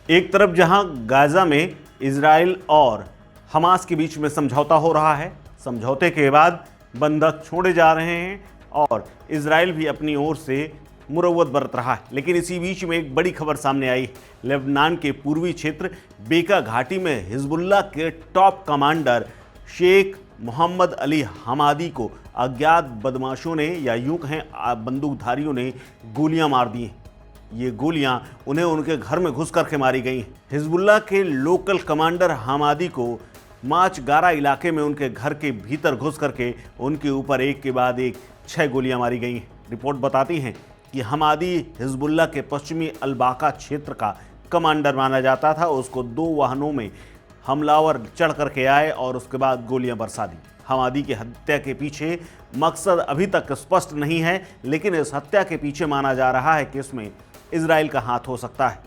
एक तरफ जहां गाजा में इजराइल और हमास के बीच में समझौता हो रहा है, समझौते के बाद बंधक छोड़े जा रहे हैं और इजराइल भी अपनी ओर से मुरव्वत बरत रहा है। लेकिन इसी बीच में एक बड़ी खबर सामने आई। लेबनान के पूर्वी क्षेत्र बेका घाटी में हिजबुल्लाह के टॉप कमांडर शेख मोहम्मद अली हमादी को अज्ञात बदमाशों ने, या यूं कहें बंदूकधारियों ने, गोलियां मार दी हैं। ये गोलियां उन्हें उनके घर में घुस करके मारी गई हैं। हिजबुल्लाह के लोकल कमांडर हमादी को माच गारा इलाके में उनके घर के भीतर घुस करके उनके ऊपर एक के बाद एक 6 गोलियां मारी गई हैं। रिपोर्ट बताती हैं कि हमादी हिजबुल्लाह के पश्चिमी अलबाका क्षेत्र का कमांडर माना जाता था। उसको 2 वाहनों में हमलावर चढ़ करके आए और उसके बाद गोलियां बरसा दी। हमादी की हत्या के पीछे मकसद अभी तक स्पष्ट नहीं है, लेकिन इस हत्या के पीछे माना जा रहा है कि इसमें इजराइल का हाथ हो सकता है।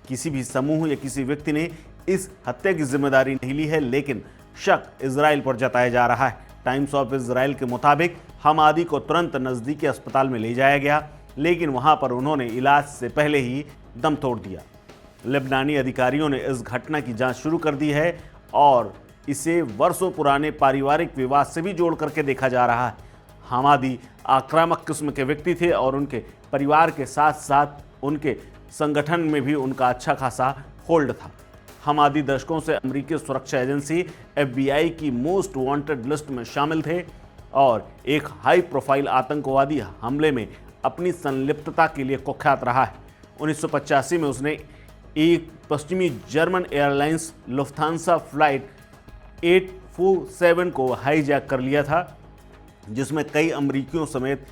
किसी भी समूह या किसी व्यक्ति ने इस हत्या की जिम्मेदारी नहीं ली है, लेकिन शक इजराइल पर जताया जा रहा है। टाइम्स ऑफ इजराइल के मुताबिक हमादी को तुरंत नज़दीकी अस्पताल में ले जाया गया, लेकिन वहां पर उन्होंने इलाज से पहले ही दम तोड़ दिया। लेबनानी अधिकारियों ने इस घटना की जांच शुरू कर दी है और इसे वर्षों पुराने पारिवारिक विवाद से भी जोड़ करके देखा जा रहा है। हमादी आक्रामक किस्म के व्यक्ति थे और उनके परिवार के साथ साथ उनके संगठन में भी उनका अच्छा खासा होल्ड था। हमादी दशकों से अमेरिकी सुरक्षा एजेंसी FBI की मोस्ट वांटेड लिस्ट में शामिल थे और एक हाई प्रोफाइल आतंकवादी हमले में अपनी संलिप्तता के लिए कुख्यात रहा है। 1985 में उसने एक पश्चिमी जर्मन एयरलाइंस लुफ्थांसा फ्लाइट 847 को हाईजैक कर लिया था, जिसमें कई अमेरिकियों समेत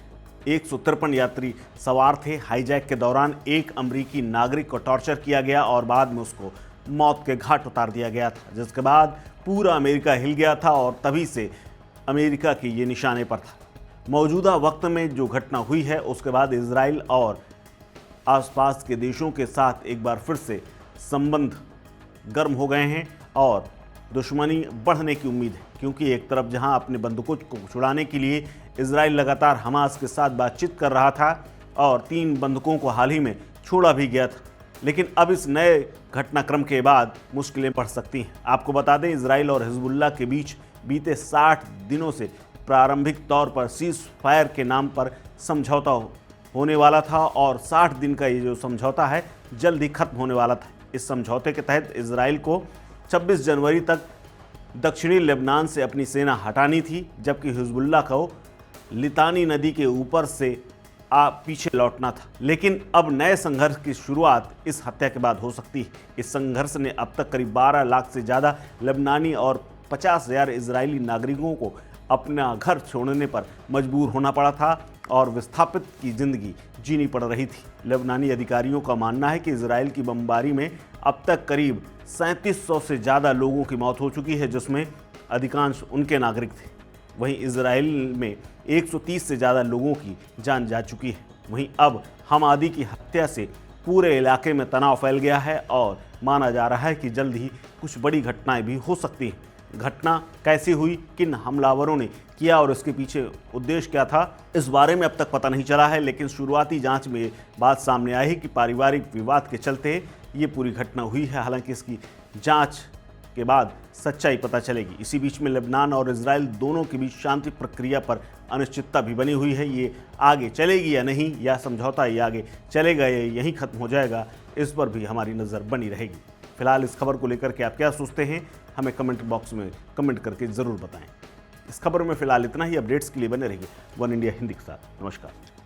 153 यात्री सवार थे। हाईजैक के दौरान एक अमेरिकी नागरिक को टॉर्चर किया गया और बाद में उसको मौत के घाट उतार दिया गया था, जिसके बाद पूरा अमेरिका हिल गया था और तभी से अमेरिका की ये निशाने पर था। मौजूदा वक्त में जो घटना हुई है उसके बाद इजराइल और आसपास के देशों के साथ एक बार फिर से संबंध गर्म हो गए हैं और दुश्मनी बढ़ने की उम्मीद है, क्योंकि एक तरफ जहां अपने बंदूकों को छुड़ाने के लिए इजराइल लगातार हमास के साथ बातचीत कर रहा था और 3 बंदूकों को हाल ही में छोड़ा भी गया था, लेकिन अब इस नए घटनाक्रम के बाद मुश्किलें बढ़ सकती हैं। आपको बता दें, इजराइल और हिजबुल्लाह के बीच बीते 60 दिनों से प्रारंभिक तौर पर सीज फायर के नाम पर समझौता होने वाला था और 60 दिन का ये जो समझौता है जल्द ही खत्म होने वाला था। इस समझौते के तहत इजराइल को 26 जनवरी तक दक्षिणी लेबनान से अपनी सेना हटानी थी, जबकि हिजबुल्लाह को लितानी नदी के ऊपर से पीछे लौटना था। लेकिन अब नए संघर्ष की शुरुआत इस हत्या के बाद हो सकती है। इस संघर्ष ने अब तक करीब 12 लाख से ज़्यादा लेबनानी और 50,000 इजरायली नागरिकों को अपना घर छोड़ने पर मजबूर होना पड़ा था और विस्थापित की जिंदगी जीनी पड़ रही थी। लेबनानी अधिकारियों का मानना है कि इजराइल की बमबारी में अब तक करीब 3700 से ज़्यादा लोगों की मौत हो चुकी है, जिसमें अधिकांश उनके नागरिक थे। वहीं इजराइल में 130 से ज़्यादा लोगों की जान जा चुकी है। वहीं अब हमादी की हत्या से पूरे इलाके में तनाव फैल गया है और माना जा रहा है कि जल्द ही कुछ बड़ी घटनाएं भी हो सकती हैं। घटना कैसी हुई, किन हमलावरों ने किया और इसके पीछे उद्देश्य क्या था, इस बारे में अब तक पता नहीं चला है, लेकिन शुरुआती जांच में बात सामने आई है कि पारिवारिक विवाद के चलते ये पूरी घटना हुई है। हालांकि इसकी जांच के बाद सच्चाई पता चलेगी। इसी बीच में लेबनान और इजराइल दोनों के बीच शांति प्रक्रिया पर अनिश्चितता भी बनी हुई है। ये आगे चलेगी या नहीं, या समझौता ये आगे चलेगा या यहीं खत्म हो जाएगा, इस पर भी हमारी नज़र बनी रहेगी। फिलहाल इस खबर को लेकर के आप क्या सोचते हैं, हमें कमेंट बॉक्स में कमेंट करके ज़रूर बताएं। इस खबर में फिलहाल इतना ही। अपडेट्स के लिए बने रहिए वन इंडिया हिंदी के साथ। नमस्कार।